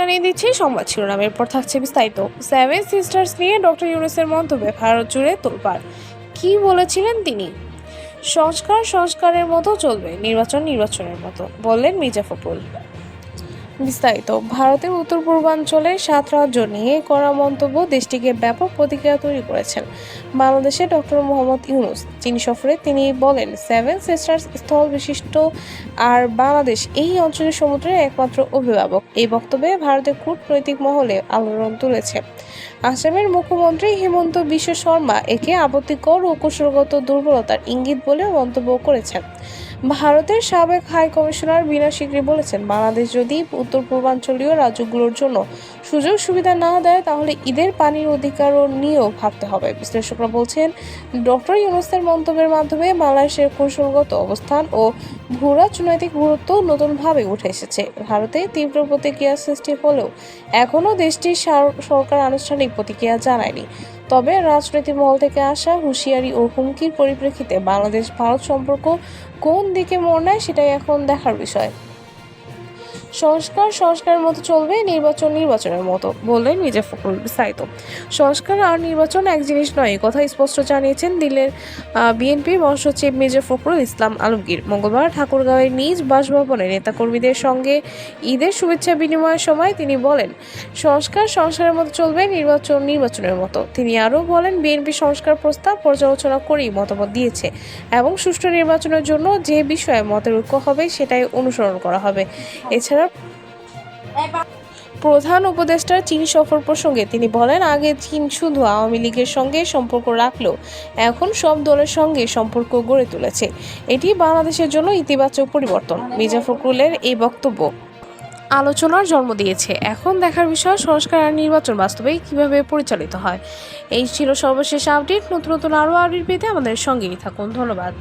জানিয়ে দিচ্ছি সংবাদ শিরোনাম, এরপর থাকছে বিস্তারিত। সেভেন সিস্টার্স নিয়ে ডক্টর ইউনূসের মন্তব্যে ভারত জুড়ে তোলপাড়। কি বলেছিলেন তিনি? সংস্কারের মতো চলবে, নির্বাচনের মতো, বললেন মির্জা ফখরুল। বিস্তারিত। ভারতের উত্তর পূর্বাঞ্চলের 7 রাজ্য নিয়ে করা মন্তব্য দেশটিকে ব্যাপক প্রতিক্রিয়া তৈরি করেছেন বাংলাদেশে ডক্টর মোহাম্মদ ইউনূস। চীন সফরে তিনি বলেন, সেভেন সিস্টার্স স্থল বিশিষ্ট আর বাংলাদেশ এই অঞ্চলের সমুদ্রের একমাত্র অভিভাবক। এই বক্তব্যে ভারতের কূটনৈতিক মহলে আলোড়ন তুলেছে। আসামের মুখ্যমন্ত্রী হিমন্ত বিশ্ব শর্মা একে আপত্তিকর ও কৌশলগত দুর্বলতার ইঙ্গিত বলে মন্তব্য করেছেন। ভারতের সাবেক হাই কমিশনার বীণা সিকরি বলেছেন, বাংলাদেশ যদি উত্তর পূর্বাঞ্চলীয় রাজ্যগুলোর জন্য সুযোগ সুবিধা না দেয় তাহলে ঈদের পানির অধিকারও নিয়েও ভাবতে হবে। বিশ্লেষকরা বলছেন, ডক্টর ইউনূসের মন্তব্যের মাধ্যমে বাংলাদেশের কৌশলগত অবস্থান ও ভূরাজনৈতিক গুরুত্ব নতুনভাবে উঠে এসেছে। ভারতে তীব্র প্রতিক্রিয়া সৃষ্টি হলেও এখনও দেশটির সরকার আনুষ্ঠানিক প্রতিক্রিয়া জানায়নি। তবে রাজনৈতিক মহল থেকে আসা হুঁশিয়ারি ও হুমকির পরিপ্রেক্ষিতে বাংলাদেশ ভারত সম্পর্ক কোন দিকে মোড় নেয় সেটাই এখন দেখার বিষয়। সংস্কারের মতো চলবে, নির্বাচনের মতো, বললেন মির্জা ফখরুল। বিস্তারিত। সংস্কার আর নির্বাচন এক জিনিস নয়, কথা স্পষ্ট জানিয়েছেন দিল্লির বিএনপি মহাসচিব মির্জা ফখরুল ইসলাম আলমগীর। মঙ্গলবার ঠাকুরগাঁওয়ের নিজ বাসভবনে নেতাকর্মীদের সঙ্গে ঈদের শুভেচ্ছা বিনিময়ের সময় তিনি বলেন, সংস্কারের মতো চলবে, নির্বাচনের মতো। তিনি আরও বলেন, বিএনপি সংস্কার প্রস্তাব পর্যালোচনা করেই মতামত দিয়েছে এবং সুষ্ঠু নির্বাচনের জন্য যে বিষয়ে মতের ঐক্য হবে সেটাই অনুসরণ করা হবে। এছাড়া প্রধান উপদেষ্টার চীন সফর প্রসঙ্গে তিনি বলেন, আগে চীন শুধু আওয়ামী লীগের সঙ্গে সম্পর্ক রাখলেও এখন সব দলের সঙ্গে সম্পর্ক গড়ে তুলেছে। এটি বাংলাদেশের জন্য ইতিবাচক পরিবর্তন। মির্জা ফখরুলের এই বক্তব্য আলোচনার জন্ম দিয়েছে। এখন দেখার বিষয় সংস্কার আর নির্বাচন বাস্তবে কিভাবে পরিচালিত হয়। এই ছিল সর্বশেষ আপডেট। নতুন আরও আপডেট পেতে আমাদের সঙ্গেই থাকুন। ধন্যবাদ।